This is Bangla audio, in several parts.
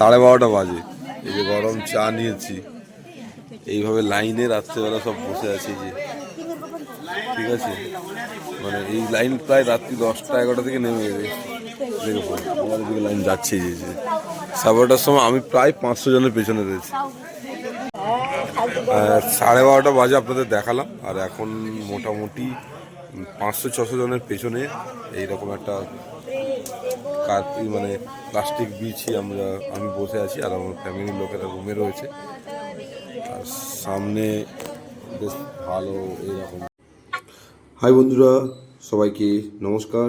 12:30 বাজে, এই যে গরম চা নিয়েছি, এইভাবে লাইনে রাত্রেবেলা সব বসে আছে যে, ঠিক আছে। মানে এই লাইন প্রায় রাত্রি 10টা-11টা থেকে নেমে যাবে, আমাদের দিকে লাইন যাচ্ছে যে 12টার সময় আমি প্রায় 500 জনের পেছনে রয়েছি। 12:30 বাজে আপনাদের দেখালাম, আর এখন মোটামুটি 500-600 জনের পেছনে এইরকম একটা মানে প্লাস্টিক বিছিয়ে আমি বসে আছি, আর আমার ফ্যামিলির লোকেরা রুমে রয়েছে, আর সামনে বেশ ভালো এইরকম। হাই বন্ধুরা, সবাইকে নমস্কার।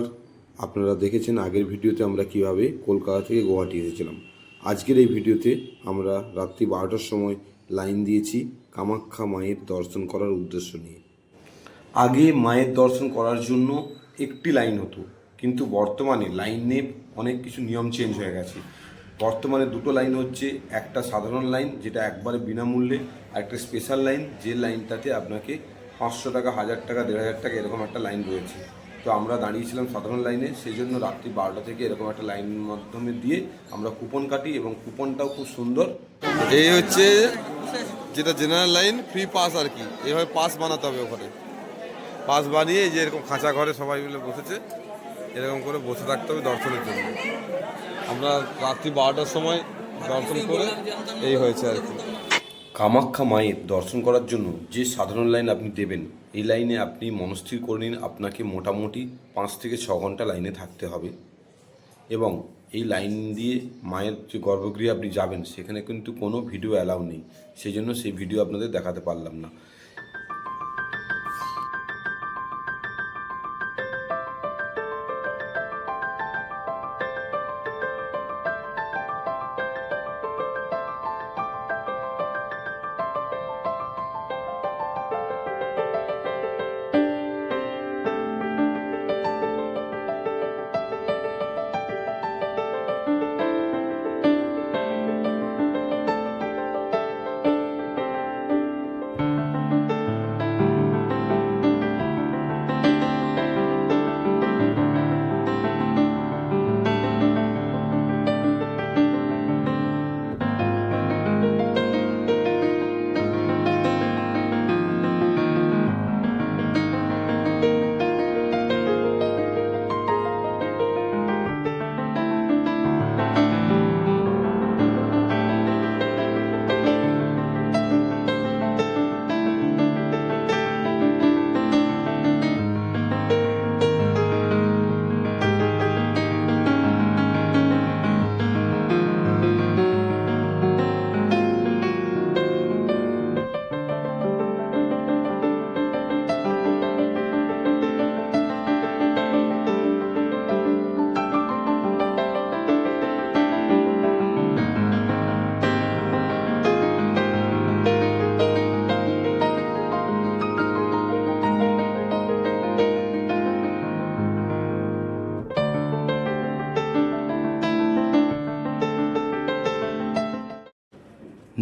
আপনারা দেখেছেন আগের ভিডিওতে আমরা কিভাবে কলকাতা থেকে গুয়াহাটি এসেছিলাম। আজকের এই ভিডিওতে আমরা রাত্রি 12টার সময় লাইন দিয়েছি কামাখ্যা মায়ের দর্শন করার উদ্দেশ্য নিয়ে। আগে মায়ের দর্শন করার জন্য একটি লাইন হতো, কিন্তু বর্তমানে লাইনে অনেক কিছু নিয়ম চেঞ্জ হয়ে গেছে। বর্তমানে দুটো লাইন হচ্ছে, একটা সাধারণ লাইন যেটা একবারে বিনামূল্যে, আর একটা স্পেশাল লাইন যে লাইনটাতে আপনাকে 500 টাকা, 1000 টাকা, 1500 টাকা এরকম একটা লাইন রয়েছে। তো আমরা দাঁড়িয়েছিলাম সাধারণ লাইনে, সেই জন্য রাত্রি 12টা থেকে এরকম একটা লাইনের মাধ্যমে দিয়ে আমরা কুপন কাটি, এবং কুপনটাও খুব সুন্দর। এই হচ্ছে যেটা জেনারেল লাইন, ফ্রি পাস আর কি, এভাবে পাস বানাতে হবে। ওখানে পাস বানিয়ে যে এরকম খাঁচা ঘরে সবাই মিলে বসেছে, এরকম করে বসে থাকতে হবে দর্শনের জন্য। আমরা রাত্রি 12টার সময় দর্শন করে এই হয়েছে আর কি। কামাখ্যা মায়ের দর্শন করার জন্য যে সাধারণ লাইন আপনি দেবেন, এই লাইনে আপনি মনস্থির করে নিন আপনাকে মোটামুটি 5 থেকে 6 ঘন্টা লাইনে থাকতে হবে, এবং এই লাইন দিয়ে মায়ের যে গর্ভগৃহে আপনি যাবেন সেখানে কিন্তু কোনো ভিডিও অ্যালাউ নেই, সেই জন্য সেই ভিডিও আপনাদের দেখাতে পারলাম না।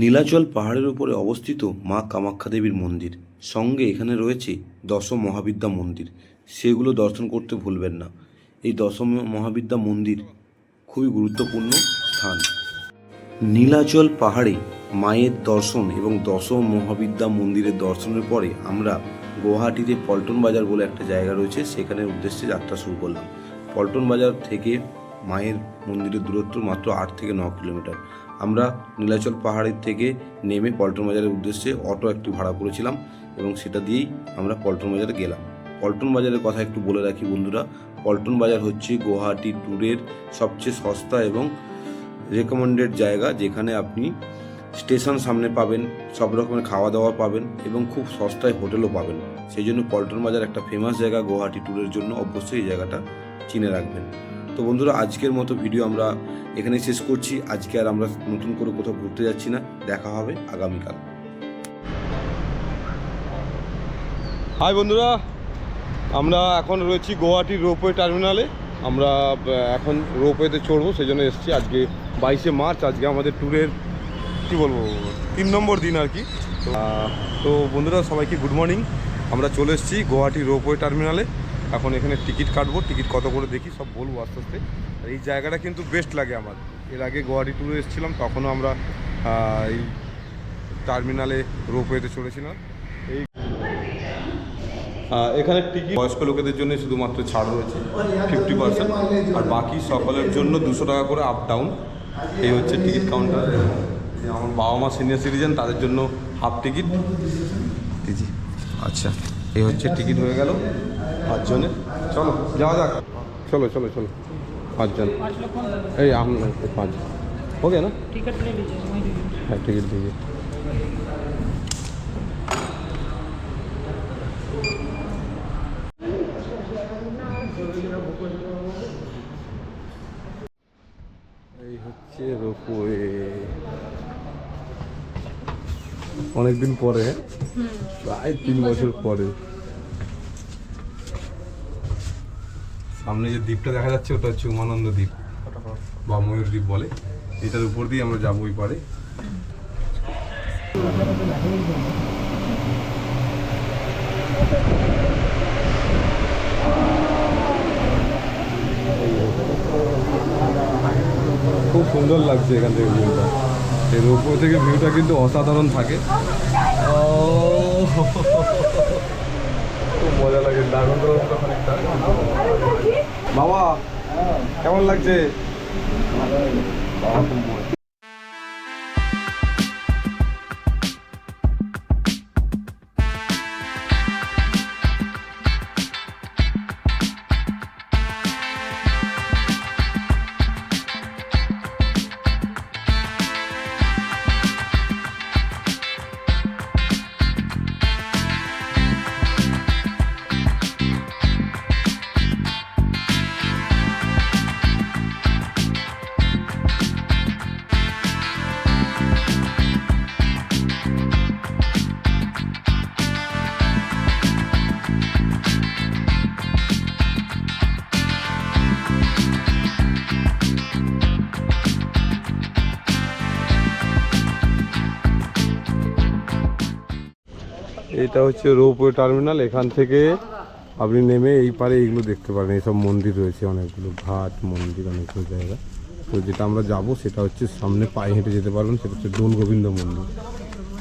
নীলাচল পাহাড়ের উপরে অবস্থিত মা কামাখ্যা দেবীর মন্দির, সঙ্গে এখানে রয়েছে 10 মহাবিদ্যা মন্দির, সেগুলো দর্শন করতে ভুলবেন না। এই 10 মহাবিদ্যা মন্দির খুবই গুরুত্বপূর্ণ স্থান। নীলাচল পাহাড়ে মায়ের দর্শন এবং 10 মহাবিদ্যা মন্দিরের দর্শনের পরে আমরা গুয়াহাটিতে পল্টন বাজার বলে একটা জায়গা রয়েছে, সেখানের উদ্দেশ্যে যাত্রা শুরু করলাম। পল্টন বাজার থেকে মায়ের মন্দিরের দূরত্ব মাত্র 8 থেকে 9 কিলোমিটার। আমরা নীলাচল পাহাড়ের থেকে নেমে পল্টন বাজারের উদ্দেশ্যে অটো একটি ভাড়া করেছিলাম, এবং সেটা দিয়েই আমরা পল্টন বাজারে গেলাম। পল্টন বাজারের কথা একটু বলে রাখি বন্ধুরা, পল্টন বাজার হচ্ছে গুয়াহাটি ট্যুরের সবচেয়ে সস্তা এবং রেকমেন্ডেড জায়গা, যেখানে আপনি স্টেশন সামনে পাবেন, সব রকমের খাওয়া দাওয়া পাবেন, এবং খুব সস্তায় হোটেলও পাবেন। সেই জন্য পল্টন বাজার একটা ফেমাস জায়গা গুয়াহাটি ট্যুরের জন্য, অবশ্যই এই জায়গাটা চিনে রাখবেন। তো বন্ধুরা, আজকের মতো ভিডিও আমরা এখানে শেষ করছি। আজকে আর আমরা নতুন করে কোথাও ঘুরতে যাচ্ছি না, দেখা হবে আগামীকাল। হাই বন্ধুরা, আমরা এখন রয়েছি গুয়াহাটির রোপওয়ে টার্মিনালে। আমরা এখন রোপওয়েতে চড়বো, সেই জন্য এসেছি। আজকে 22শে মার্চ, আজকে আমাদের ট্যুরের কী বলবো 3 নম্বর দিন আর কি। তো বন্ধুরা, সবাইকে গুড মর্নিং। আমরা চলে এসেছি গুয়াহাটি রোপওয়ে টার্মিনালে। এখন এখানে টিকিট কাটবো, টিকিট কত করে দেখি সব বলবো আস্তে আস্তে। এই জায়গাটা কিন্তু বেস্ট লাগে আমার, এর আগে গুয়াহাটি ট্যুরে এসেছিলাম, তখনও আমরা এই টার্মিনালে রোপওয়েতে চড়েছিলাম। এই এখানে টিকিট বয়স্ক লোকেদের জন্য শুধুমাত্র ছাড় রয়েছে 50%, আর বাকি সকলের জন্য 200 টাকা করে আপ ডাউন। এই হচ্ছে টিকিট কাউন্টার। আমার বাবা মা সিনিয়র সিটিজেন, তাদের জন্য হাফ টিকিট। জি আচ্ছা, এই হচ্ছে টিকিট হয়ে গেল 5 জনের। চলো যাওয়া যাক, चलो चलो चलो 5 जन। এই हम 5 हो गया ना? टिकट ले लीजिए। हाँ टिकट दीजिए। এই হচ্ছে রোপওয়ে। অনেকদিন পরে, প্রায় 3 বছর পরে। সামনে যে দ্বীপটা দেখা যাচ্ছে ওটা হচ্ছে উমানন্দ দ্বীপ বা ময়ূর দ্বীপ বলে। এটার উপর দিয়ে আমরা যাবো ওই পারে। খুব সুন্দর লাগছে এখান থেকে ভিউটা। এই রোপওয়ে থেকে ভিউটা কিন্তু অসাধারণ থাকে। খুব মজা লাগে। বাবা কেমন লাগছে? এটা হচ্ছে রোপওয়ে টার্মিনাল। এখান থেকে আপনি নেমে এই পারে এইগুলো দেখতে পারেন। এইসব মন্দির রয়েছে অনেকগুলো, ঘাট মন্দির অনেকগুলো জায়গা। তো যেটা আমরা যাব সেটা হচ্ছে সামনে পায়ে হেঁটে যেতে পারবেন, সেটা হচ্ছে দোল গোবিন্দ মন্দির।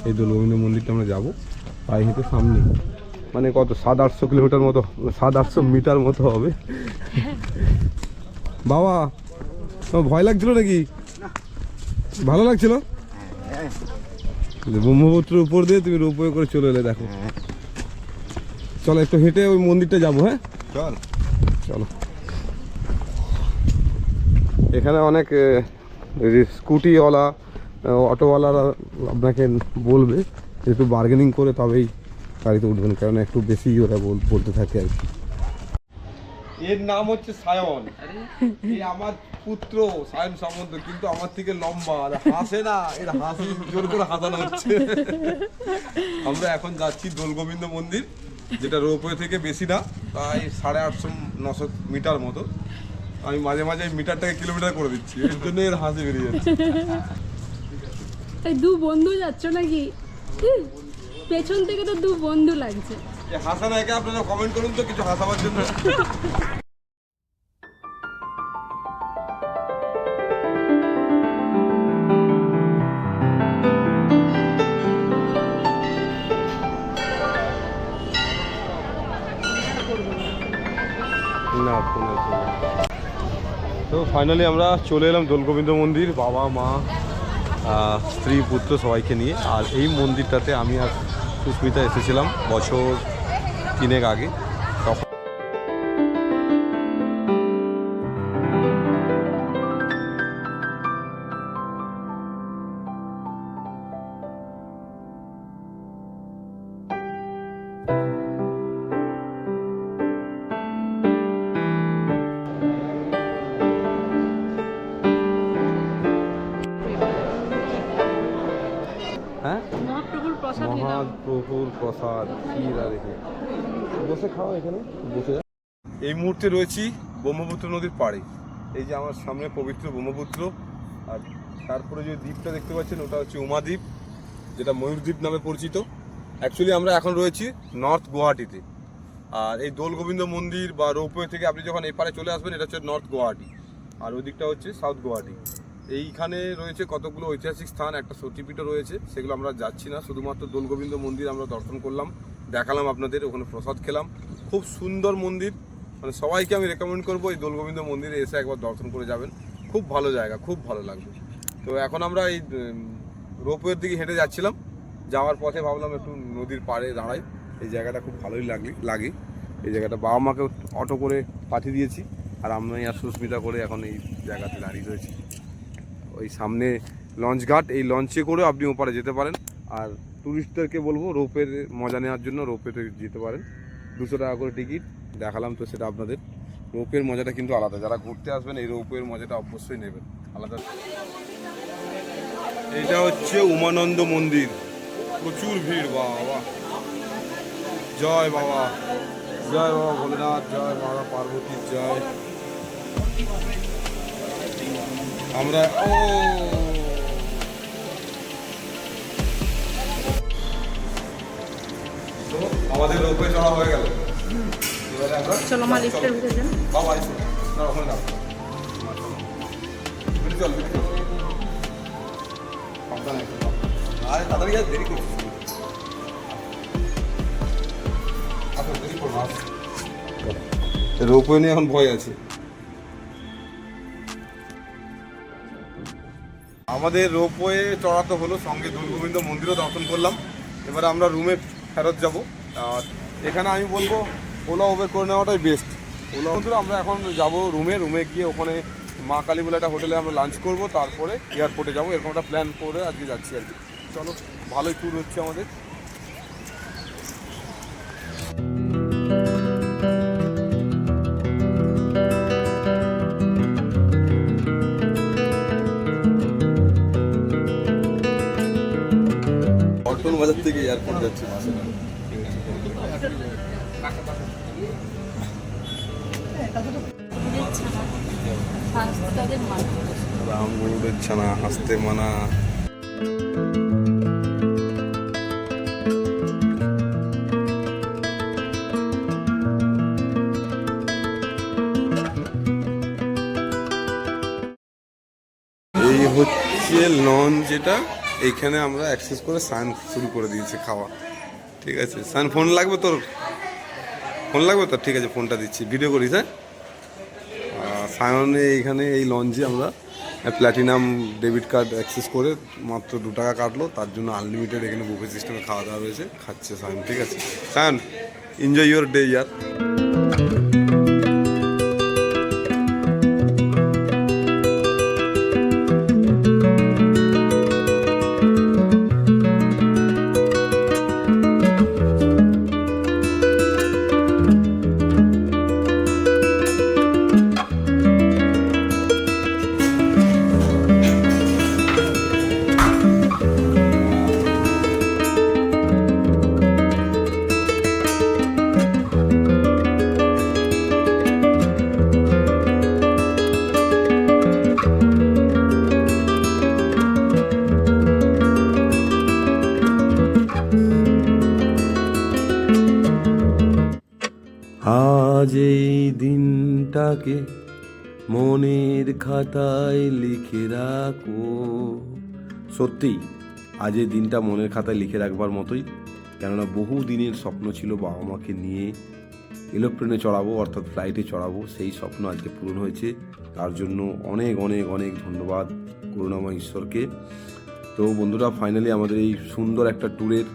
এই দোল গোবিন্দ মন্দিরটা আমরা যাব পায়ে হেঁটে সামনে। মানে কত 700-800 কিলোমিটার মতো, 700-800 মিটার মতো হবে। বাবা তোমার ভয় লাগছিল নাকি? ভালো লাগছিল? ব্রহ্মপুত্রের উপর দিয়ে তুমি রোপওয়ে করে চলে এলে, দেখো। চলো একটু হেঁটে ওই মন্দিরটা যাবো। হ্যাঁ চল চলো। এখানে অনেক স্কুটিওয়ালা, অটোওয়ালারা আপনাকে বলবে একটু বার্গেনিং করে তবেই গাড়িতে উঠবেন, কারণ একটু বেশি ওরা বলতে থাকে আর কি। এর নাম হচ্ছে সায়ন। এই আমার পুত্র সায়ন সামন্ত, কিন্তু আমার থেকে লম্বা, আর হাসে না। এর হাসি জোর করে হাসানো হচ্ছে। আমরা এখন যাচ্ছি দোল গোবিন্দ মন্দির, যেটা রোপওয়ে থেকে বেশি না, প্রায় 850-900 মিটার মতো। আমি মাঝে মাঝে মিটারটাকে কিলোমিটার করে দিচ্ছি, এর জন্য এর হাসি বেরিয়ে যাচ্ছে। দু বন্ধু যাচ্ছ নাকি? পেছন থেকে তো দু বন্ধু লাগছে। হাসা না, একে আপনারা কমেন্ট করুন তো কিছু হাসাবার জন্য। না তো ফাইনালি আমরা চলে এলাম দোলগোবিন্দ মন্দির, বাবা মা স্ত্রী পুত্র সবাইকে নিয়ে। আর এই মন্দিরটাতে আমি আর সুস্মিতা এসেছিলাম বছর 3 আগে। তখন মহাপ্রভুর প্রসাদ ক্ষীর আর বসে খাও এখানে বসে। এই মুহূর্তে রয়েছি ব্রহ্মপুত্র নদীর পাড়ে। এই যে আমার সামনে পবিত্র ব্রহ্মপুত্র, আর তারপরে যে দ্বীপটা দেখতে পাচ্ছেন ওটা হচ্ছে উমাদ্বীপ, যেটা ময়ূর দ্বীপ নামে পরিচিত। অ্যাকচুয়ালি আমরা এখন রয়েছি নর্থ গুয়াহাটিতে। আর এই দোল গোবিন্দ মন্দির বা রোপওয়ে থেকে আপনি যখন এই পারে চলে আসবেন, এটা হচ্ছে নর্থ গুয়াহাটি, আর ওই দিকটা হচ্ছে সাউথ গুয়াহাটি। এইখানে রয়েছে কতগুলো ঐতিহাসিক স্থান, একটা সতীপীঠও রয়েছে, সেগুলো আমরা যাচ্ছি না, শুধুমাত্র দোলগোবিন্দ মন্দির আমরা দর্শন করলাম, দেখালাম আপনাদের, ওখানে প্রসাদ খেলাম। খুব সুন্দর মন্দির, মানে সবাইকে আমি রেকমেন্ড করবো এই দোলগোবিন্দ মন্দিরে এসে একবার দর্শন করে যাবেন, খুব ভালো জায়গা, খুব ভালো লাগবে। তো এখন আমরা এই রোপওয়ের দিকে হেঁটে যাচ্ছিলাম, যাওয়ার পথে ভাবলাম একটু নদীর পাড়ে দাঁড়াই, এই জায়গাটা খুব ভালোই লাগে। এই জায়গাটা বাবা মাকে অটো করে পাঠিয়ে দিয়েছি, আর আমি আর সুস্মিতা করে এখন এই জায়গাতে দাঁড়িয়ে রয়েছি। ওই সামনে লঞ্চ ঘাট, এই লঞ্চে করে আপনি ওপারে যেতে পারেন, আর টুরিস্টদেরকে বলবো রোপের মজা নেওয়ার জন্য রোপেতে যেতে পারেন, 200 টাকা করে টিকিট, দেখালাম তো সেটা আপনাদের। রোপের মজাটা কিন্তু আলাদা, যারা ঘুরতে আসবেন এই রোপের মজাটা অবশ্যই নেবেন, আলাদা। এইটা হচ্ছে উমানন্দ মন্দির, প্রচুর ভিড়, বাবা জয় বাবা, জয় বাবা ভোলেনাথ, জয় বাবা পার্বতী, জয়। আমরা আমাদের রোপে চড়া হয়ে গেল, এবারে আমরা চলো মা লিফটের ভিতরে যান। বাবা এসো না, ওখানে না, চল আরে তাড়াতাড়ি আর দেরি করছিস, আচ্ছা দেরি করো না, রোপওয়ে নিয়ে এখন ভয় আছে। আমাদের রোপওয়ে চড়াতে হলো, সঙ্গে দোলগোবিন্দ মন্দিরও দর্শন করলাম, এবারে আমরা রুমে ফেরত যাব। আর এখানে আমি বলবো ওলা উবের করে নেওয়াটাই বেস্ট। ওলা বন্ধুরা আমরা এখন যাব রুমে গিয়ে ওখানে মা কালী বলে একটা হোটেলে আমরা লাঞ্চ করব, তারপরে এয়ারপোর্টে যাব, এরকম একটা প্ল্যান করে আজকে যাচ্ছি আর কি। চলো, ভালোই ট্যুর হচ্ছে আমাদের। পল্টন বাজার থেকে এয়ারপোর্ট যাচ্ছি বাসে। রামগরুড়ের ছানা, হাসতে মানা। এই হচ্ছে লঞ্চ, যেটা এইখানে আমরা অ্যাক্সেস করে স্নান শুরু করে দিয়েছি, খাওয়া। ঠিক আছে স্নান, ফোন লাগবে তোর? ফোন লাগবে তোর? ঠিক আছে, ফোনটা দিচ্ছি, ভিডিও করিস। হ্যাঁ, সায়নে এইখানে এই লঞ্চে আমরা প্ল্যাটিনাম ডেবিট কার্ড অ্যাক্সেস করে মাত্র 2 টাকা কাটলো, তার জন্য আনলিমিটেড এখানে বুফে সিস্টেমে খাওয়া দাওয়া রয়েছে, খাচ্ছে সায়ন। ঠিক আছে সায়ন, এনজয় ইউর ডে ইয়ার। আজ এই দিনটাকে মনের খাতায় লিখে রাখো। সত্যি আজ এই দিনটা মনের খাতায় লিখে রাখবার মতোই, কেননা বহু দিনের স্বপ্ন ছিল বাবা মাকে নিয়ে এরোপ্লেনে চড়াবো, অর্থাৎ ফ্লাইটে চড়াবো। সেই স্বপ্ন আজকে পূরণ হয়েছে, তার জন্য অনেক অনেক অনেক ধন্যবাদ করুণাময় ঈশ্বরকে। তো বন্ধুরা, ফাইনালি আমাদের এই সুন্দর একটা ট্যুরের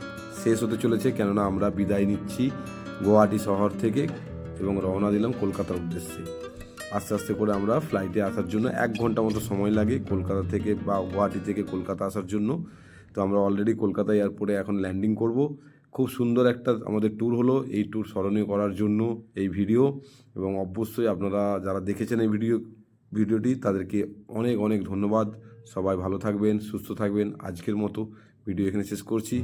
শেষ হতে চলেছে, কেননা আমরা বিদায় নিচ্ছি গুয়াহাটি শহর থেকে এবং রওনা দিলাম কলকাতার উদ্দেশ্যে। আস্তে আস্তে করে আমরা ফ্লাইটে আসার জন্য 1 ঘন্টা মতো সময় লাগে কলকাতা থেকে বা গুয়াহাটি থেকে কলকাতা আসার জন্য। তো আমরা অলরেডি কলকাতা এয়ারপোর্টে এখন ল্যান্ডিং করব। খুব সুন্দর একটা আমাদের ট্যুর হলো, এই ট্যুর স্মরণীয় করার জন্য এই ভিডিও। এবং অবশ্যই আপনারা যারা দেখেছেন এই ভিডিওটি তাদেরকে অনেক অনেক ধন্যবাদ। সবাই ভালো থাকবেন, সুস্থ থাকবেন। আজকের মতো ভিডিও এখানে শেষ করছি।